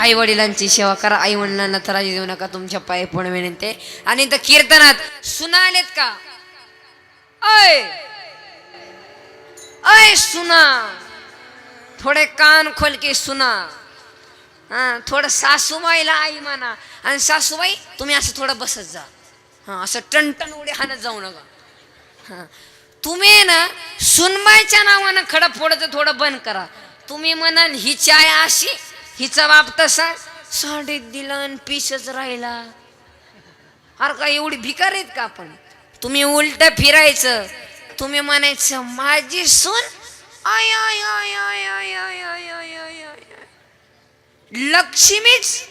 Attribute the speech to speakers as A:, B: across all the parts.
A: आई वडिलांची सेवा करा, आई वडिलांना त्रास देऊ नका, तुमच्या पायी पण विनंती. आणि तर कीर्तनात सुना आलेत का? अय अय सुना, थोडे कान खोल के सुना. थोडं सासूबाईला आई म्हणा, आणि सासूबाई तुम्ही असं थोडं बसत जा. असं टणटण उडी हाणत जाऊ नका. तुम्ही ना सुनबाईच्या नावानं खडा फोडायचं थोडं बंद करा. तुम्ही म्हणाल हिची आई अशी, हिचा बाप तसा, साडीत दिला आणि पीसच राहिला. अरे का एवढी भिकार आहेत का आपण? तुम्ही उलट फिरायचं, तुम्ही म्हणायचं माझी सून आय आय आय आय आय आय आय आय आय आय, लक्ष्मीच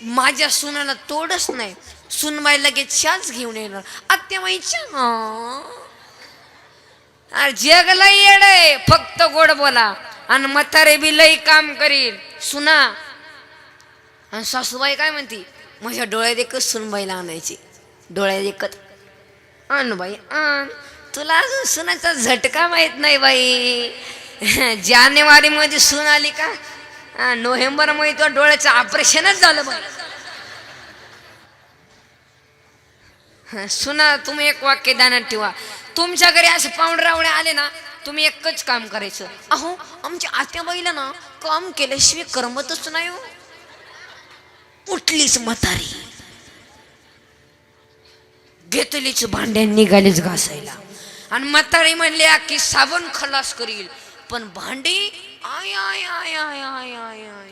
A: माझ्या सुनाला तोडच नाही. सुनबाई लगेच शाच घेऊन येणार आत्याबाईच्या. जग लय येड आहे, फक्त गोड बोला. आणि म्हातारे बी लई काम करील सुना. आणि सासूबाई काय म्हणती, माझ्या डोळ्यात एकच सुनबाईला आणायची, डोळ्यात एकच. आण बाई आण, तुला अजून सुनाचा झटका माहित नाही बाई. जानेवारी मध्ये सून आली का, नोव्हेंबर मध्ये तो डोळ्याचं ऑपरेशनच झालं बाई. सुना तुम्ही एक वाक्य ध्यानात ठेवा. तुमच्या घरी असे पाहुणरावळे आले ना, तुम्ही एकच काम करायचं. अहो आमच्या आत्याबाईला ना काम केल्याशिवाय करमतच नाही हो. उठलीच म्हातारी, घेतलीच भांड्यान निघालीच घासायला. आणि म्हातारी म्हणली की साबण खलास करील, पण भांडी आय आय आय आय आय आय आय.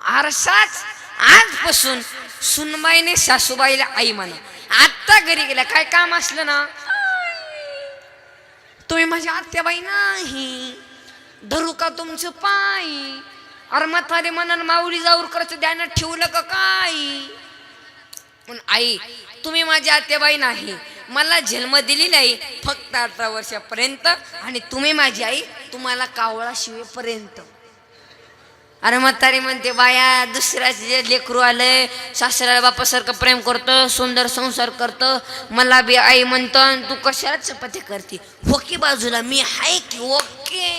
A: आरसाच आजपासून सुनबाईने सासूबाईला आई म्हणा. आत्ता घरी गेल्या काय काम असलं ना, तुम्ही माझ्या आत्याबाई नाही, धरू का तुमचं पायी. अरे म्हातारे म्हणाल माऊली जाऊर करत ध्यानात ठेवलं का काय. पण आई तुम्ही माझी आत्याबाई नाही, मला जन्म दिलेली आई फक्त 18 वर्षापर्यंत, आणि तुम्ही माझी आई तुम्हाला कावळा शिवेपर्यंत. अरे म्हातारी म्हणते बाया दुसऱ्याचे जे लेकरू आलंय, सासऱ्याला बापासारखं प्रेम करतं, सुंदर संसार करतं, मला बी आई म्हणतं, तू कशाला चपात्या करते. ओके बाजूला मी हाय की ओके.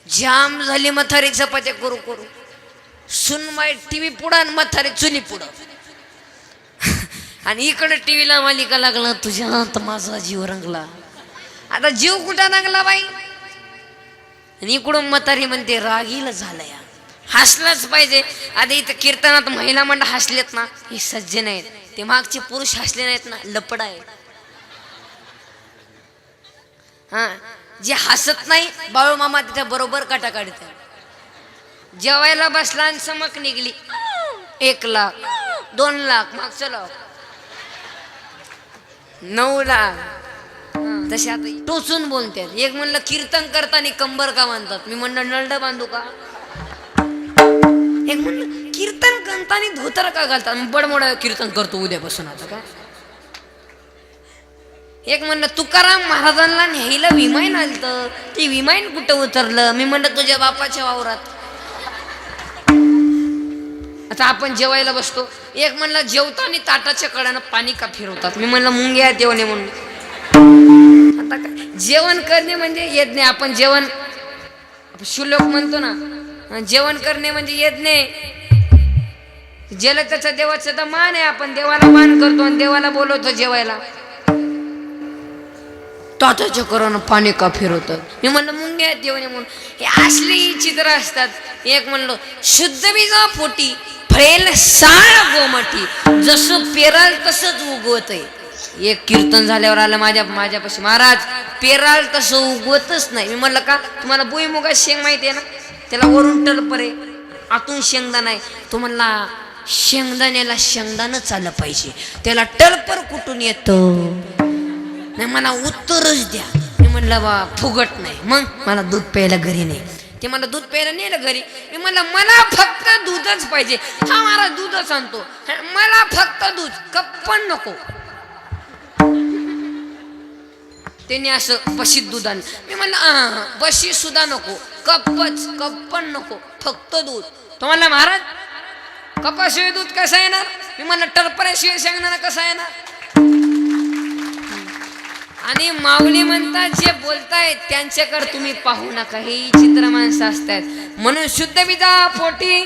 A: जाम झाली म्हातारी चपात्या करू करू. सुनबाई टीव्ही पुढं आणि म्हातारी चुली पुढं. आणि इकडे टीव्हीला मालिका लागला, तुझ्यात माझा जीव रंगला. आता जीव कुठं रंगला बाई. आणि इकडून म्हातारी म्हणते रागीला झालंय, हसलंच पाहिजे. आता इथं कीर्तनात महिला मंडळ हसलेत ना, हे सज्जन आहेत. ते मागचे पुरुष हसले नाहीत ना, लपडा आहे. जे हसत नाही बाळू मामा तिथे बरोबर काटा काढते. जेवायला बसला आणि चमक निघली, 1 लाख 2 लाख मागचं लाख 9 लाख. तसे आता टोचून बोलतात. एक म्हणलं कीर्तन करताना कंबर का बांधतात, मी म्हणलं नळड बांधू का. एक म्हणलं कीर्तन करताना धोतर का घालतात, बडमोड कीर्तन करतो उद्यापासून आता का. एक म्हणलं तुकाराम महाराजांना न्यायला विमान आलतं, ते विमान कुठं उतरलं. मी म्हणलं तुझ्या बापाच्या वावरात. आता आपण जेवायला बसतो, एक म्हणलं जेवताना ताटाच्या कडानं पाणी का फिरवतात. मी म्हणलं मुंग्या जेवणे म्हणून. आता काय जेवण करणे म्हणजे यज्ञ. आपण जेवण श्लोक म्हणतो ना, जेवण करणे म्हणजे यज्ञ. ज्याला त्याचा देवाचा तर मान आहे, आपण देवाला मान करतो आणि देवाला बोलवतो जेवायला. ताटाच्या कडानं पाणी का फिरवतात. मी म्हणलं मुंग्या जेवणे म्हणून. हे असली चित्र असतात. एक म्हणलं शुद्ध बीजा पोटी फळेल साळ गोमटी, जसं पेराल तसंच उगवत आहे. एक कीर्तन झाल्यावर आलं माझ्यापाशी, महाराज पेराल तसं उगवतच नाही. मी म्हणलं का, तुम्हाला भुईमुगात शेंग माहिती आहे ना, त्याला वरून टलपर आहे, आतून शेंगदाणा आहे. तो म्हणला शेंगदाण्याला शेंगदाणच आलं पाहिजे, त्याला टलपर कुठून येतं. नाही मला उत्तरच द्या. मी म्हणलं बा फुगट नाही. मग मला दूध प्यायला घरी नाही. ते मला दूध प्यायला नेलं घरी. मी म्हणलं मला फक्त दूधच पाहिजे. हा महाराज दूधच आणतो, मला फक्त दूध, कप पण नको. त्याने असं बशीत दूध आणलं. मी म्हणलं बशी सुद्धा नको, कप पण नको, फक्त दूध. तो म्हणला महाराज कपाशिवाय दूध कसं येणार. मी म्हणलं टरपऱ्याशिवाय शेंगदाणा कसा येणार. आणि माऊली म्हणतात जे बोलतायत त्यांच्याकडे तुम्ही पाहू नका, हे चित्र माणसं असतात. म्हणून शुद्ध विदा पोटी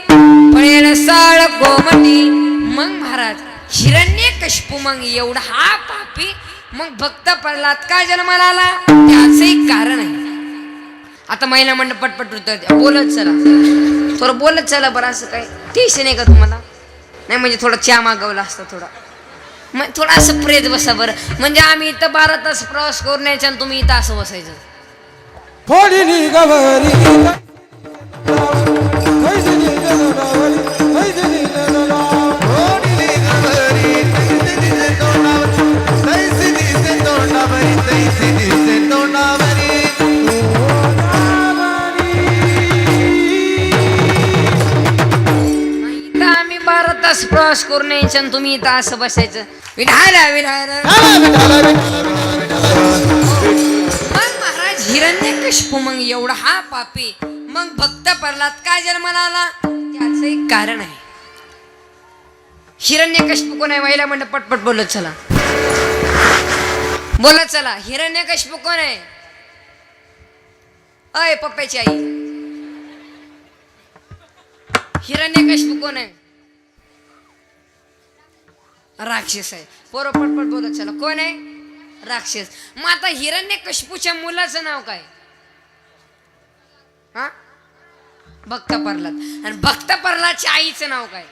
A: फळेल साळ गोमटी. मग महाराज हिरण्यकशिपू मग एवढा हा पापी, मग भक्त प्रल्हाद का जन्माला आला त्याचं एक कारण आहे. आता महिला मंडळ पटपट बोलत चला, थोडं बोलत चला बरं. असं काय टेन्शन आहे का तुम्हाला? नाही म्हणजे थोडा चहा मागवला असता, थोडा मग थोडा असं प्रेत बसा बरं. म्हणजे आम्ही इथं 12 तास प्रवास करून यायचा आणि तुम्ही इथं असं बसायचं. प्रवास करून यायचं आणि तुम्ही इथं असं बसायचं. विढायला विढायला मग महाराज हिरण्यकशिपू मग एवढा हा पापी, मग भक्त प्रल्हाद का जन्माला आला त्याचं एक कारण आहे. हिरण्यकशिपू कोण आहे? महिला म्हणत पटपट बोलत चला, बोलत चला. हिरण्यकशिपू कोण आहे? अय पप्प्याची आई. हिरण्यकशिपू कोण आहे? राक्षस आहे. पोरं पटपट बोलत चला. कोण आहे? राक्षस. मग आता हिरण्यकशिपूच्या मुलाचं नाव काय? हा, भक्त प्रल्हाद. आणि भक्त प्रल्हादच्या आईचं नाव काय?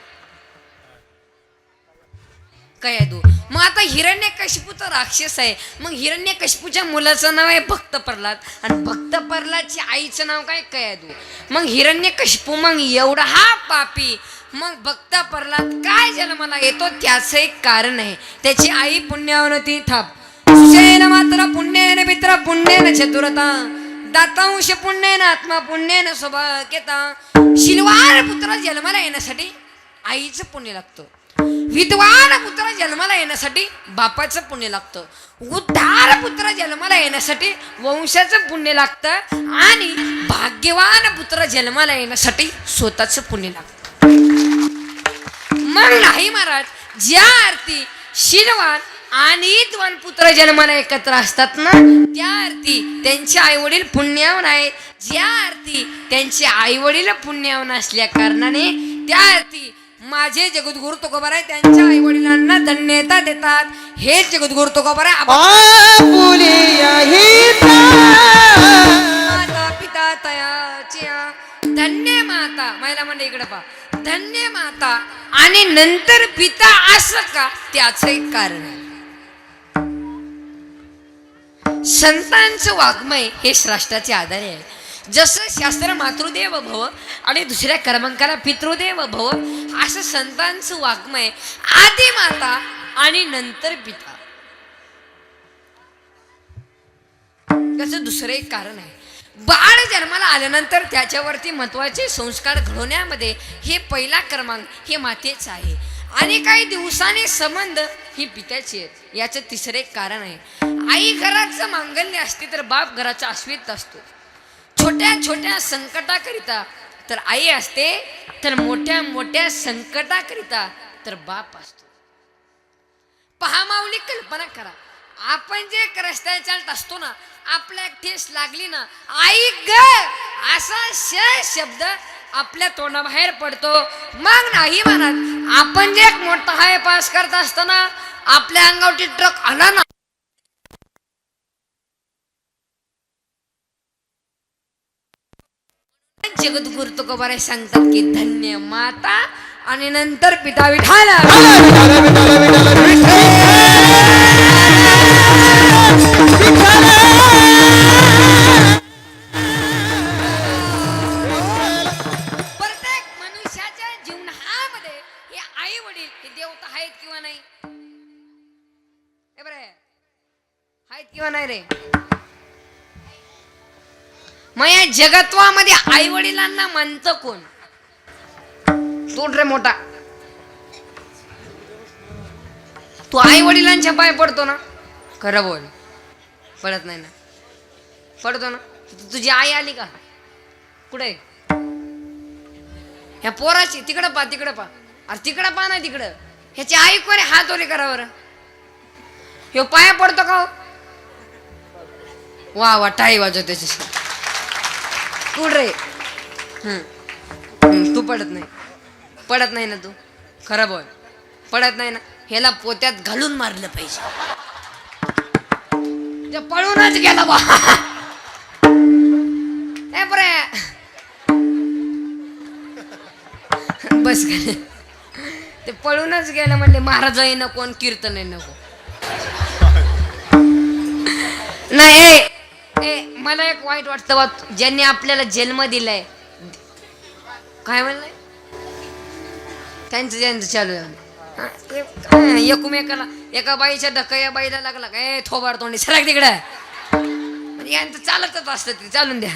A: काय आहे तू? मग आता हिरण्यकशिपू तर राक्षस आहे, मग हिरण्यकशिपूच्या मुलाचं नाव आहे भक्त प्रल्हाद, आणि भक्त प्रल्हादच्या आईचं नाव काय? काय आहे तू? मग हिरण्यकशिपू मग एवढा हा पापी, मग भक्त प्रल्हाद काय जन्माला येतो त्याचं एक कारण आहे. त्याची आई पुण्यवती थाप. सुषेण मात्र पुण्येन पित्र पुण्येन चतुरता, दातांश पुण्येन आत्मा पुण्येन सौभाग्यता. शिलवार पुत्र जन्माला येण्यासाठी आईचं पुण्य लागतं. विद्वान पुत्र जन्माला येण्यासाठी बापाचं पुण्य लागतं. उद्धार पुत्र जन्माला येण्यासाठी वंशाचं पुण्य लागतं. आणि भाग्यवान पुत्र जन्माला येण्यासाठी स्वतःचं पुण्य लागतं. मग नाही महाराज, ज्या अर्थी शीलवान आणि विद्वान पुत्र जन्माला एकत्र असतात ना, त्या अर्थी त्यांचे आई वडील पुण्यवान आहेत. ज्या अर्थी त्यांचे आई वडील पुण्यवान असल्या कारणाने त्या अर्थी माझे जगद्गुरु तुकोबाराय त्यांच्या आई वडिलांना धन्यता देतात. हे जगद्गुरु तुकोबाराय माता पिता तयाच्या धन्य माता. महिला म्हणजे इकडे पहा, धन्य माता आणि नंतर पिता असं का त्याचं एक कारण आहे. संतांचं वाङ्मय हे श्रेष्ठाचे आधारे आहे. जसं शास्त्र मातृदेव भव आणि दुसऱ्या क्रमांकाला पितृदेव भव, असं संतांचं वाङ्मय आधी माता आणि नंतर पिता. त्याचं दुसरं एक कारण आहे. बाळ जन्माला आल्यानंतर त्याच्यावरती महत्वाचे संस्कार घडवण्यामध्ये हे पहिला क्रमांक हे मातेचा आहे, आणि काही दिवसांनी संबंध ही पित्याची आहेत. याचं तिसरे एक कारण आहे. आई घराचं मांगल्य असते तर बाप घराचा अस्मित असतो. छोट्या छोट्या संकटाकरिता तर आई असते, तर मोठ्या मोठ्या संकटाकरिता तर बाप असतो. पहा माऊली, कल्पना करा, आपण जे रस्त्याने चालत असतो ना, आपल्या ठेस लागली ना, आई ग असा शब्द आपल्या तोंडाबाहेर पडतो. मग नाही म्हणत, आपण जे एक मोठा हाय पास करत असताना आपल्या अंगावरती ट्रक आला ना, जगद्गुरु तुकोबाराय सांगतात की धन्य माता आणि नंतर पिता. विठाला प्रत्येक मनुष्याच्या जीवनामध्ये हे आई वडील हे देवता आहेत किंवा नाही? हे बरं आहेत किंवा नाही रे? मग या जगत्वामध्ये आई वडिलांना मानतं कोण? तोड रे मोठा, तू आई वडिलांच्या पाय पडतो ना? खरं बोल. पडत नाही ना? पडतो ना? तुझी आई आली का? कुठे? ह्या पोराची तिकडं पा, तिकडं पा. अरे तिकडं पा ना, तिकडं. ह्याची आई कोणी? हात ओले करा बरं. ह्यो पाया पडतो का? वा वा टाळी वाजव त्याच्याशी. कुठ रे? तू पडत नाही ना तू? खरं बोल, पडत नाही ना? ह्याला पोत्यात घालून मारलं पाहिजे. ते पळूनच गेला बा. ए बरे बस का? ते पळूनच गेलं म्हणले महाराजही नको आणि कीर्तनही नको. नाही मला एक वाईट वाटतं बा, ज्यांनी आपल्याला जन्म दिलाय, काय म्हणलंय त्यांचं चालू आहे. एकमेकाला एका बाईच्या धक्का या बाईला लागला काय थोबाड तोंडी सरक तिकडं. म्हणजे यांचं चालतच असतं ते, चालून द्या.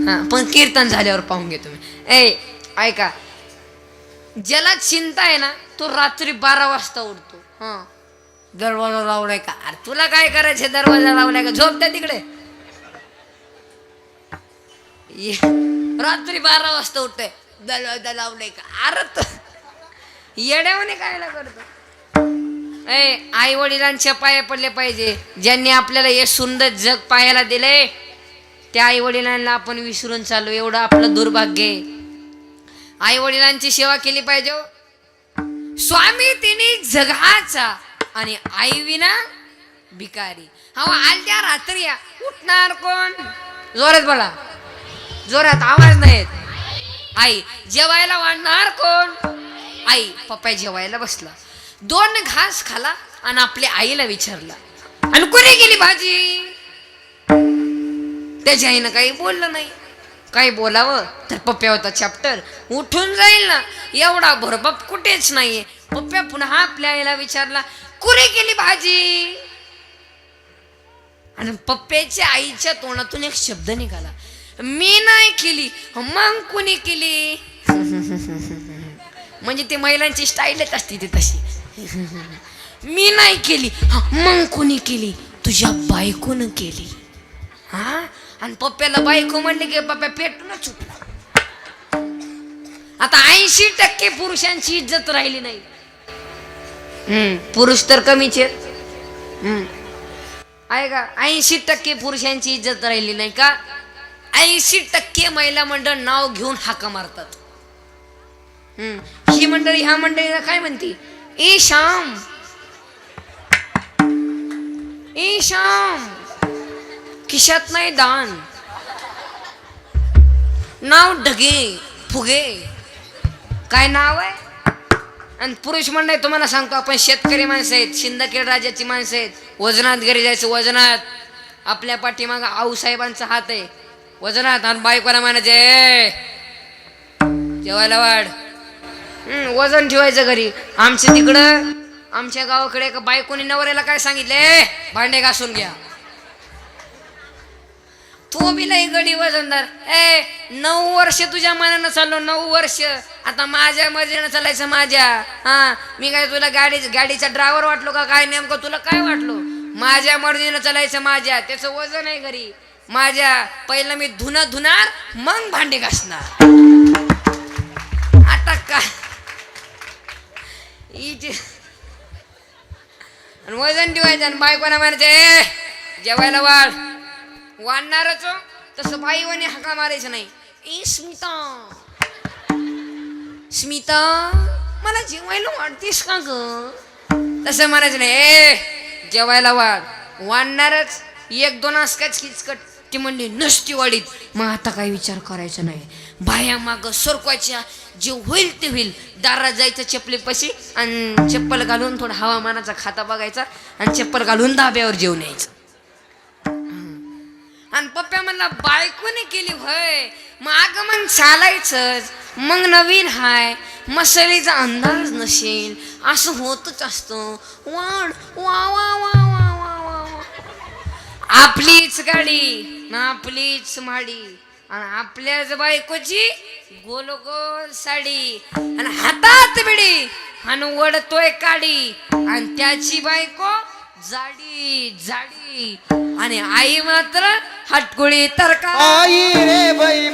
A: हा पण कीर्तन झाल्यावर पाहून घे तुम्ही. ऐका, ज्याला चिंता आहे ना तो रात्री 12 वाजता उठतो. हा दरवाजा लावलाय का? अरे तुला काय करायचं, दरवाजा लावलाय का? झोप त्या तिकडे. रात्री 12 वाजता उठतोय, दरवाजा लावलाय का? अरे येड्यावाने कायला करतो? आई वडिलांच्या पाया पडले पाहिजे. ज्यांनी आपल्याला हे सुंदर जग पाहायला दिलंय त्या आई वडिलांना आपण विसरून चालू, एवढं आपलं दुर्भाग्य आहे. आई वडिलांची सेवा केली पाहिजे. स्वामी तिने जगाचा आणि आई विना भिकारी. हा आलत्या रात्री उठणार कोण? जोरात बोला, जोरात आवाज नाही येत. आई जेवायला वाढणार कोण? आई. पप्पा जेवायला बसला, 2 घास खाला आणि आपल्या आईला विचारला, आणि कोणी केली भाजी? त्याच्या आईनं काही बोललं नाही. काही बोलावं तर पप्प्या होता चॅप्टर, उठून जाईल ना, एवढा भरबाप कुठेच नाहीये. पप्प्या पुन्हा आपल्या आईला विचारला, कुणी केली भाजी? आणि पप्प्याच्या आईच्या तोंडातून एक शब्द निघाला, मी नाही केली. मग कुणी केली? म्हणजे ती महिलांची स्टाईलच असते ती तशी. मी नाही केली. मग कुणी केली? तुझ्या बायकोनं केली. हा आणि पप्प्याला बायको म्हणले की पप्प्या पेटूनच सुटला. आता 80% पुरुषांची इज्जत राहिली नाही. पुरुष तर कमीच आहेत. आहे का? 80% पुरुषांची इज्जत राहिली नाही का? 80% महिला मंडळ नाव घेऊन हाका मारतात. ही मंडळी ह्या मंडळीला काय म्हणती? ए श्याम, ए श्याम, खिशात नाही दान, नाव ढगे फुगे. काय नाव आहे? आणि पुरुष मंडळी तुम्हाला सांगतो, आपण शेतकरी माणसं आहेत, सिंदखेड राज्याची माणसं आहेत. वजनात घरी जायचं, वजनात. आपल्या पाठीमागं आऊसाहेबांचा हात आहे, वजनात. आणि बायकोला म्हणायचे जेवायला वाढ. वजन ठेवायचं घरी. आमच्या तिकडं आमच्या गावाकडे एका बायकोनी नवऱ्याला काय सांगितले? भांडे घासून घ्या. तो बी लई गडी वजनदार. 9 वर्ष तुझ्या मनानं चाललो, 9 वर्ष. आता माझ्या मर्जीनं चालायचं माझ्या. हा मी काय तुला गाडीचा ड्रायव्हर वाटलो का काय? नेमकं तुला काय वाटलो? माझ्या मर्जीनं चालायचं माझ्या. त्याचं वजन आहे घरी माझ्या. पहिलं मी धुणार मग भांडे घासणार. आता काय वजन ठेवायचं आणि बायकोना म्हणायचे जेवायला वाढणारच. तसं बाईवाने हाका मारायचं नाही. ए स्मिता, स्मिता मला जेवायला वाढतेस का ग? तसं म्हणायचं नाही. जेवायला वाढणारच. 1-2 आसकाच किचकट. ती म्हणली नसती वाढीत. मग आता काही विचार करायचा नाही. बाया माग सरकवायच्या, जे होईल ते होईल. दारात जायचं चपलीपाशी आणि चप्पल घालून थोडा हवामानाचा खाता बघायचा आणि चप्पल घालून धाब्यावर जेवून यायचं. आणि पप्प्या म्हणला बायकोने केली होय, मग आगमन चालायचंच. मग नवीन हाय, मसालीचा अंदाज नसेल, असं होतच असतं. वाढ वा वा वा वा वा वा. आपलीच गाडी ना आपलीच माडी, आणि आपल्याच बायकोची गोल गोल साडी, आणि हातात बिडी आणि वडतोय काडी, आणि त्याची बायको जाडी जाडी, आणि आई मात्र हटकुळी तरका.
B: आई रे बाई